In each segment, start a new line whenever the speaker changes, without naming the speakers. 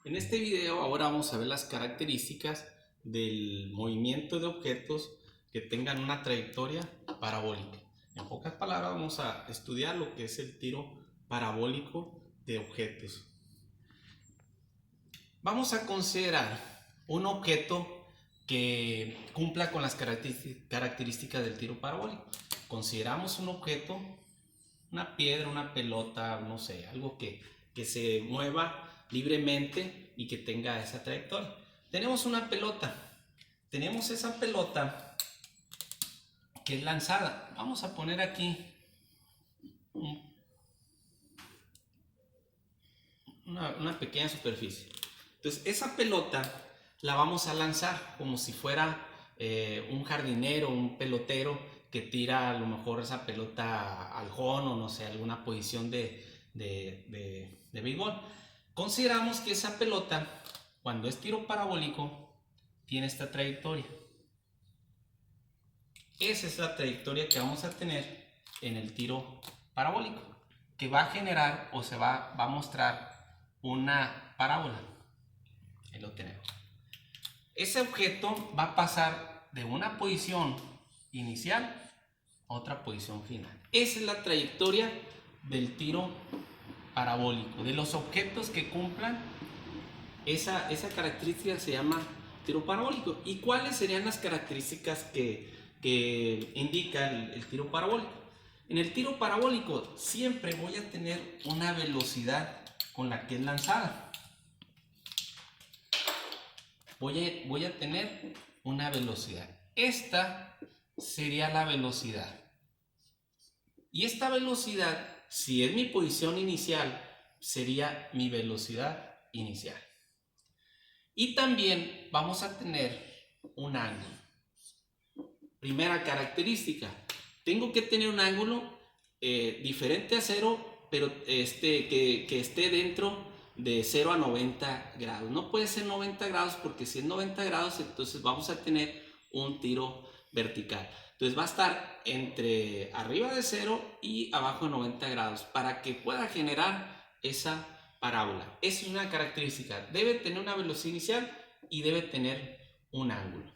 En este video ahora vamos a ver las características del movimiento de objetos que tengan una trayectoria parabólica. En pocas palabras vamos a estudiar lo que es el tiro parabólico de objetos. Vamos a considerar un objeto que cumpla con las características del tiro parabólico. Consideramos un objeto, una piedra, una pelota, no sé, algo que se mueva libremente y que tenga esa trayectoria. Tenemos una pelota, tenemos esa pelota que es lanzada. Vamos a poner aquí una pequeña superficie. Entonces esa pelota la vamos a lanzar como si fuera un jardinero, un pelotero que tira a lo mejor esa pelota al home o no sé, alguna posición de béisbol. Consideramos que esa pelota, cuando es tiro parabólico, tiene esta trayectoria. Esa es la trayectoria que vamos a tener en el tiro parabólico, que va a generar o se va a mostrar una parábola. Ahí lo tenemos. Ese objeto va a pasar de una posición inicial a otra posición final. Esa es la trayectoria del tiro parabólico. De los objetos que cumplan esa característica se llama tiro parabólico. ¿Y cuáles serían las características que indica el tiro parabólico? En el tiro parabólico siempre voy a tener una velocidad con la que es lanzada. Voy a tener una velocidad. Esta sería la velocidad. Y esta velocidad, si es mi posición inicial, sería mi velocidad inicial. Y también vamos a tener un ángulo. Primera característica, tengo que tener un ángulo diferente a 0, pero que esté dentro de 0 a 90 grados. No puede ser 90 grados porque si es 90 grados, entonces vamos a tener un tiro vertical. Entonces va a estar entre arriba de 0 y abajo de 90 grados para que pueda generar esa parábola. Esa es una característica. Debe tener una velocidad inicial y debe tener un ángulo.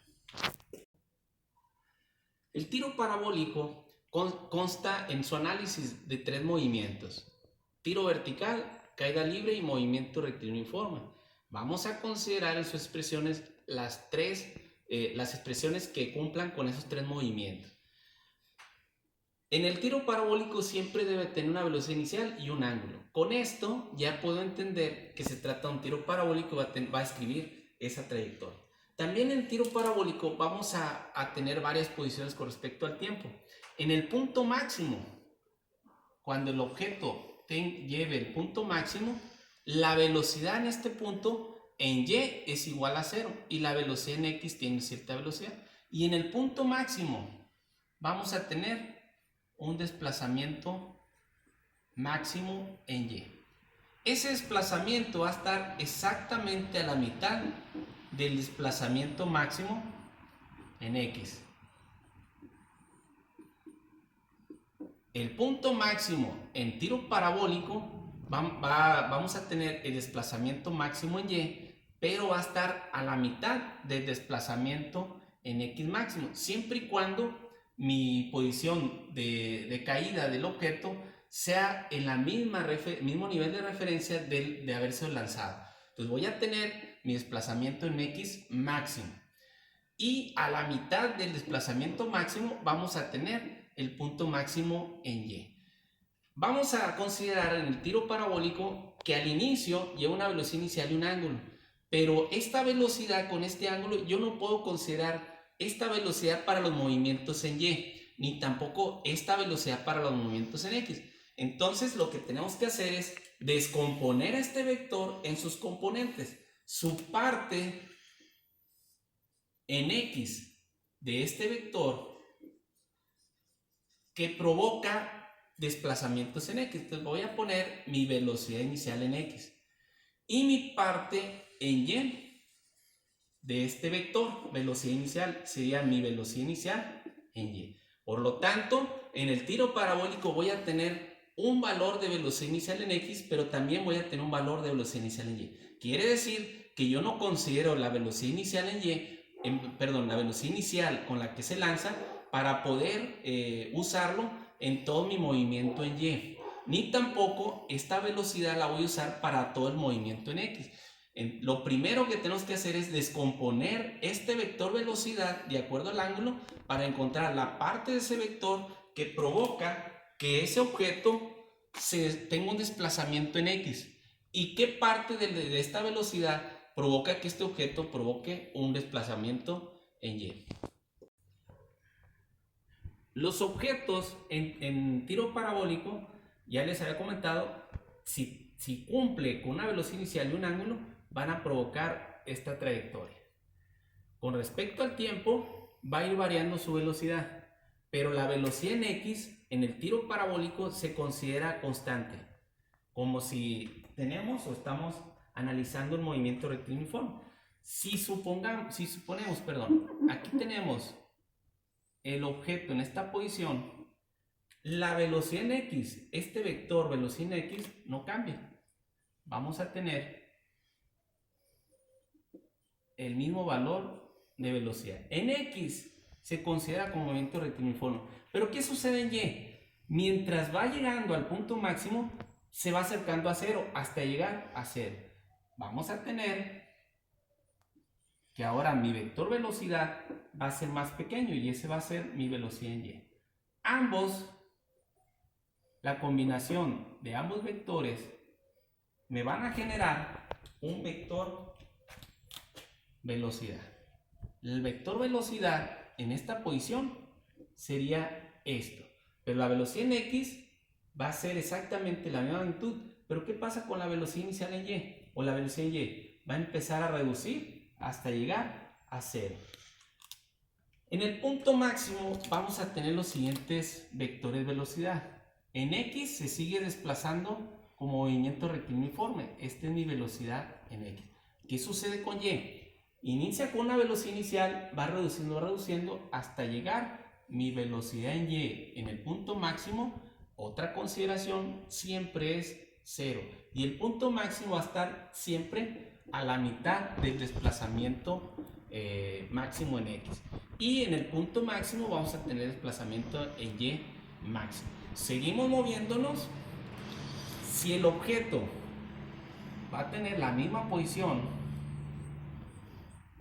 El tiro parabólico consta en su análisis de 3 movimientos: tiro vertical, caída libre y movimiento rectilíneo uniforme. Vamos a considerar en sus expresiones las expresiones que cumplan con esos 3 movimientos. En el tiro parabólico siempre debe tener una velocidad inicial y un ángulo. Con esto ya puedo entender que se trata de un tiro parabólico y va a escribir esa trayectoria. También en tiro parabólico vamos a tener varias posiciones con respecto al tiempo. En el punto máximo, cuando el objeto lleve el punto máximo, la velocidad en este punto en Y es igual a 0 y la velocidad en X tiene cierta velocidad. Y en el punto máximo vamos a tener un desplazamiento máximo en Y. Ese desplazamiento va a estar exactamente a la mitad del desplazamiento máximo en X. El punto máximo en tiro parabólico vamos a tener el desplazamiento máximo en Y, pero va a estar a la mitad del desplazamiento en X máximo, siempre y cuando mi posición de caída del objeto sea en la mismo nivel de referencia de haber sido lanzado. Entonces voy a tener mi desplazamiento en X máximo. Y a la mitad del desplazamiento máximo vamos a tener el punto máximo en Y. Vamos a considerar en el tiro parabólico que al inicio lleva una velocidad inicial y un ángulo. Pero esta velocidad con este ángulo yo no puedo considerar esta velocidad para los movimientos en Y, ni tampoco esta velocidad para los movimientos en X. Entonces lo que tenemos que hacer es descomponer a este vector en sus componentes. Su parte en X de este vector que provoca desplazamientos en X. Entonces voy a poner mi velocidad inicial en X y mi parte en Y de este vector, velocidad inicial, sería mi velocidad inicial en Y. Por lo tanto, en el tiro parabólico voy a tener un valor de velocidad inicial en X, pero también voy a tener un valor de velocidad inicial en Y. Quiere decir que yo no considero la velocidad inicial en Y, la velocidad inicial con la que se lanza para poder usarlo en todo mi movimiento en Y. Ni tampoco esta velocidad la voy a usar para todo el movimiento en X. Lo primero que tenemos que hacer es descomponer este vector velocidad de acuerdo al ángulo para encontrar la parte de ese vector que provoca que ese objeto tenga un desplazamiento en X. ¿Y qué parte de esta velocidad provoca que este objeto provoque un desplazamiento en Y? Los objetos en tiro parabólico, ya les había comentado, si cumple con una velocidad inicial y un ángulo, van a provocar esta trayectoria. Con respecto al tiempo, va a ir variando su velocidad, pero la velocidad en X en el tiro parabólico se considera constante, como si tenemos o estamos analizando el movimiento rectilíneo uniforme. Si suponemos, aquí tenemos el objeto en esta posición, la velocidad en X, este vector velocidad en X no cambia. Vamos a tener el mismo valor de velocidad. En X se considera como movimiento rectilíneo uniforme. Pero ¿qué sucede en Y? Mientras va llegando al punto máximo, se va acercando a cero hasta llegar a cero. Vamos a tener que ahora mi vector velocidad va a ser más pequeño y ese va a ser mi velocidad en Y. Ambos, la combinación de ambos vectores me van a generar un vector velocidad. El vector velocidad en esta posición sería esto, pero la velocidad en X va a ser exactamente la misma magnitud. Pero ¿qué pasa con la velocidad inicial en Y? O la velocidad en Y va a empezar a reducir hasta llegar a cero. En el punto máximo vamos a tener los siguientes vectores velocidad. En X se sigue desplazando como movimiento rectilíneo uniforme. Esta es mi velocidad en X. ¿Qué sucede con Y? Inicia con una velocidad inicial, va reduciendo hasta llegar mi velocidad en Y en el punto máximo. Otra consideración siempre es cero. Y el punto máximo va a estar siempre a la mitad del desplazamiento máximo en X. Y en el punto máximo vamos a tener desplazamiento en Y máximo. Seguimos moviéndonos. Si el objeto va a tener la misma posición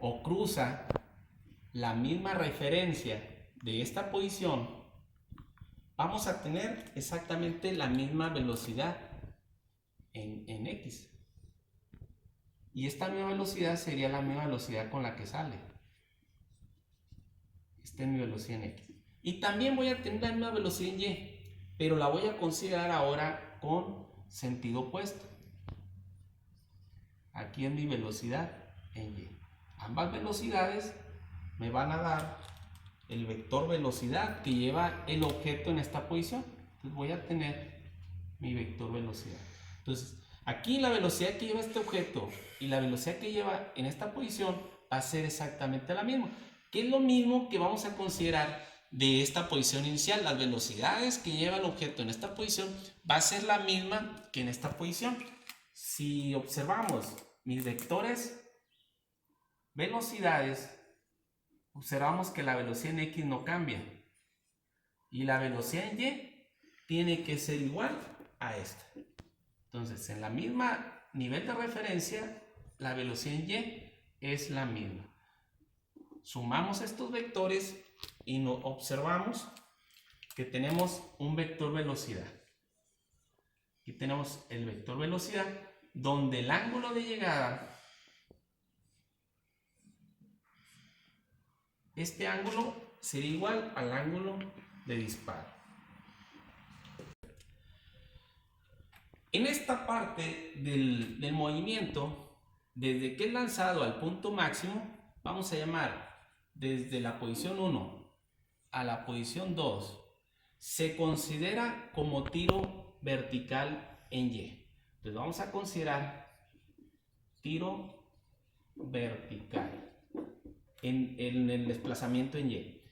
o cruza la misma referencia de esta posición, vamos a tener exactamente la misma velocidad en X. Y esta misma velocidad sería la misma velocidad con la que sale. Esta es mi velocidad en X. Y también voy a tener la misma velocidad en Y, pero la voy a considerar ahora con sentido opuesto. Aquí es mi velocidad en Y. Ambas velocidades me van a dar el vector velocidad que lleva el objeto en esta posición. Entonces voy a tener mi vector velocidad. Entonces aquí la velocidad que lleva este objeto y la velocidad que lleva en esta posición va a ser exactamente la misma, que es lo mismo que vamos a considerar de esta posición inicial. Las velocidades que lleva el objeto en esta posición va a ser la misma que en esta posición. Si observamos mis vectores velocidades, observamos que la velocidad en X no cambia y la velocidad en Y tiene que ser igual a esta. Entonces, en la misma nivel de referencia, la velocidad en Y es la misma. Sumamos estos vectores y observamos que tenemos un vector velocidad. Aquí tenemos el vector velocidad donde el ángulo de llegada, este ángulo sería igual al ángulo de disparo. En esta parte del movimiento, desde que es lanzado al punto máximo, vamos a llamar desde la posición 1 a la posición 2, se considera como tiro vertical en Y. Entonces vamos a considerar tiro vertical en el desplazamiento en Y,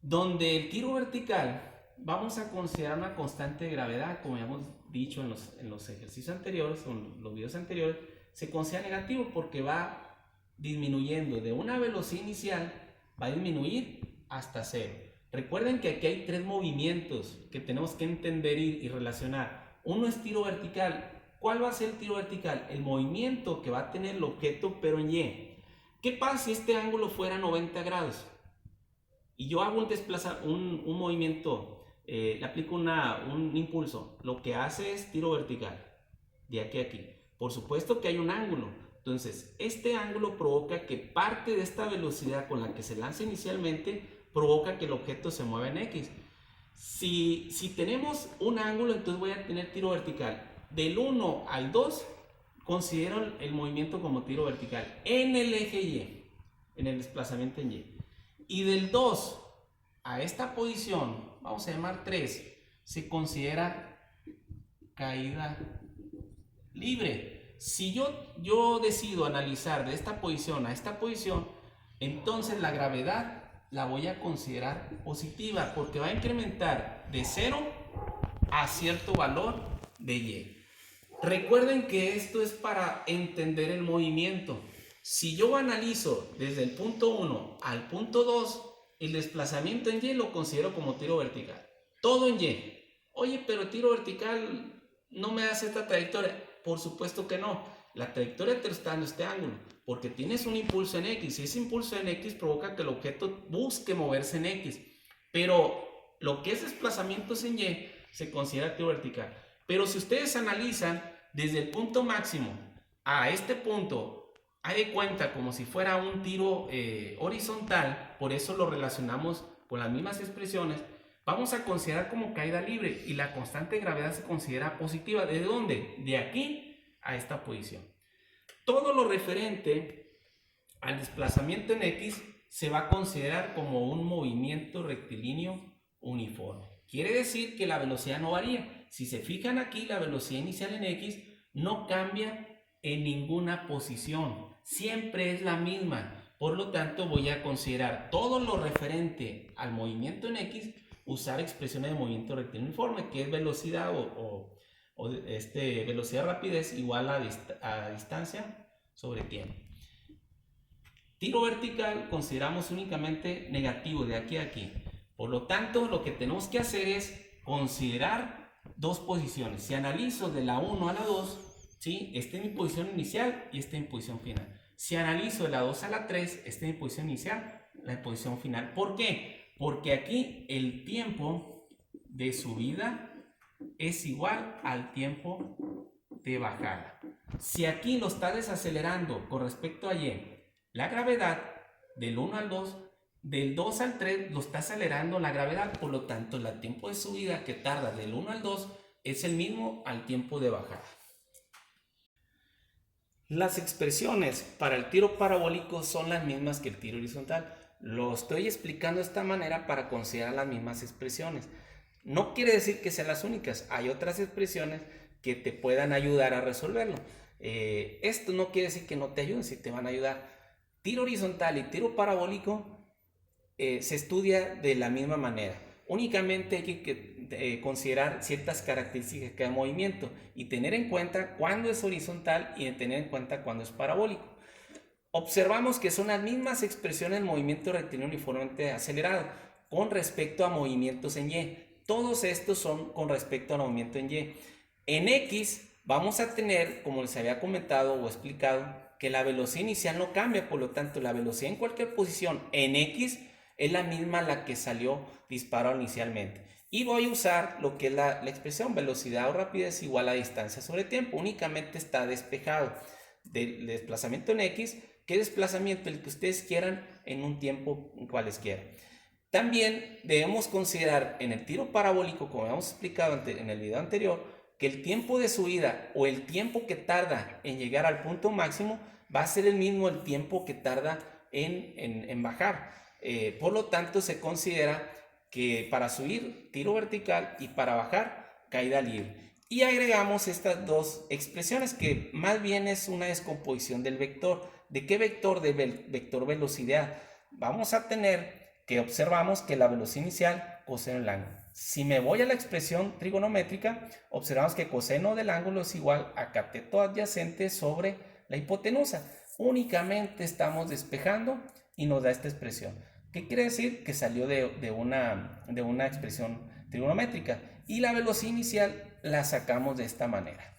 donde el tiro vertical vamos a considerar una constante de gravedad, como ya hemos dicho en los ejercicios anteriores, o en los videos anteriores, se considera negativo porque va disminuyendo de una velocidad inicial, va a disminuir hasta cero. Recuerden que aquí hay tres movimientos que tenemos que entender y relacionar. Uno es tiro vertical. ¿Cuál va a ser el tiro vertical? El movimiento que va a tener el objeto, pero en Y. ¿Qué pasa si este ángulo fuera 90 grados? Y yo hago un movimiento, le aplico un impulso. Lo que hace es tiro vertical, de aquí a aquí. Por supuesto que hay un ángulo. Entonces, este ángulo provoca que parte de esta velocidad con la que se lanza inicialmente, provoca que el objeto se mueva en X. Si tenemos un ángulo, entonces voy a tener tiro vertical. Del 1 al 2, considero el movimiento como tiro vertical en el eje Y, en el desplazamiento en Y. Y del 2 a esta posición, vamos a llamar 3, se considera caída libre. Si yo decido analizar de esta posición a esta posición, entonces la gravedad la voy a considerar positiva porque va a incrementar de 0 a cierto valor de Y. Recuerden que esto es para entender el movimiento. Si yo analizo desde el punto 1 al punto 2, el desplazamiento en Y lo considero como tiro vertical. Todo en Y. Oye, pero tiro vertical no me hace esta trayectoria. Por supuesto que no. La trayectoria te está dando este ángulo, porque tienes un impulso en X, y ese impulso en X provoca que el objeto busque moverse en X. Pero lo que es desplazamientos en Y se considera tiro vertical. Pero si ustedes analizan desde el punto máximo a este punto, hay de cuenta como si fuera un tiro horizontal, por eso lo relacionamos con las mismas expresiones, vamos a considerar como caída libre y la constante de gravedad se considera positiva. ¿De dónde? De aquí a esta posición. Todo lo referente al desplazamiento en X se va a considerar como un movimiento rectilíneo uniforme. Quiere decir que la velocidad no varía. Si se fijan aquí, la velocidad inicial en X no cambia en ninguna posición. Siempre es la misma. Por lo tanto, voy a considerar todo lo referente al movimiento en X, usar expresiones de movimiento rectilíneo uniforme, que es velocidad velocidad rapidez igual a distancia sobre tiempo. Tiro vertical consideramos únicamente negativo de aquí a aquí. Por lo tanto, lo que tenemos que hacer es considerar dos posiciones. Si analizo de la 1 a la 2, ¿sí? Esta es mi posición inicial y esta es mi posición final. Si analizo de la 2 a la 3, esta es mi posición inicial, la posición final. ¿Por qué? Porque aquí el tiempo de subida es igual al tiempo de bajada. Si aquí lo está desacelerando con respecto a Y, la gravedad del 1 al 2, del 2 al 3 lo está acelerando la gravedad, por lo tanto el tiempo de subida que tarda del 1 al 2 es el mismo al tiempo de bajada. Las expresiones para el tiro parabólico son las mismas que el tiro horizontal. Lo estoy explicando de esta manera para considerar las mismas expresiones. No quiere decir que sean las únicas, hay otras expresiones que te puedan ayudar a resolverlo. Esto no quiere decir que no te ayuden, si te van a ayudar. Tiro horizontal y tiro parabólico se estudia de la misma manera. Únicamente hay que considerar ciertas características de cada movimiento y tener en cuenta cuándo es horizontal y tener en cuenta cuándo es parabólico. Observamos que son las mismas expresiones del movimiento rectilíneo uniformemente acelerado con respecto a movimientos en Y. Todos estos son con respecto al movimiento en Y. En X vamos a tener, como les había comentado o explicado, que la velocidad inicial no cambia, por lo tanto la velocidad en cualquier posición en X es la misma a la que salió disparado inicialmente. Y voy a usar lo que es la expresión velocidad o rapidez igual a distancia sobre tiempo. Únicamente está despejado del desplazamiento en X, que desplazamiento el que ustedes quieran en un tiempo cualesquiera. También debemos considerar en el tiro parabólico, como hemos explicado en el video anterior, que el tiempo de subida o el tiempo que tarda en llegar al punto máximo va a ser el mismo el tiempo que tarda en bajar. Por lo tanto, se considera que para subir tiro vertical y para bajar caída libre. Y agregamos estas dos expresiones que más bien es una descomposición del vector. ¿De qué vector? Del vector velocidad. Vamos a tener que observamos que la velocidad inicial coseno del ángulo. Si me voy a la expresión trigonométrica, observamos que coseno del ángulo es igual a cateto adyacente sobre la hipotenusa. Únicamente estamos despejando y nos da esta expresión. ¿Qué quiere decir? Que salió de una expresión trigonométrica. Y la velocidad inicial la sacamos de esta manera.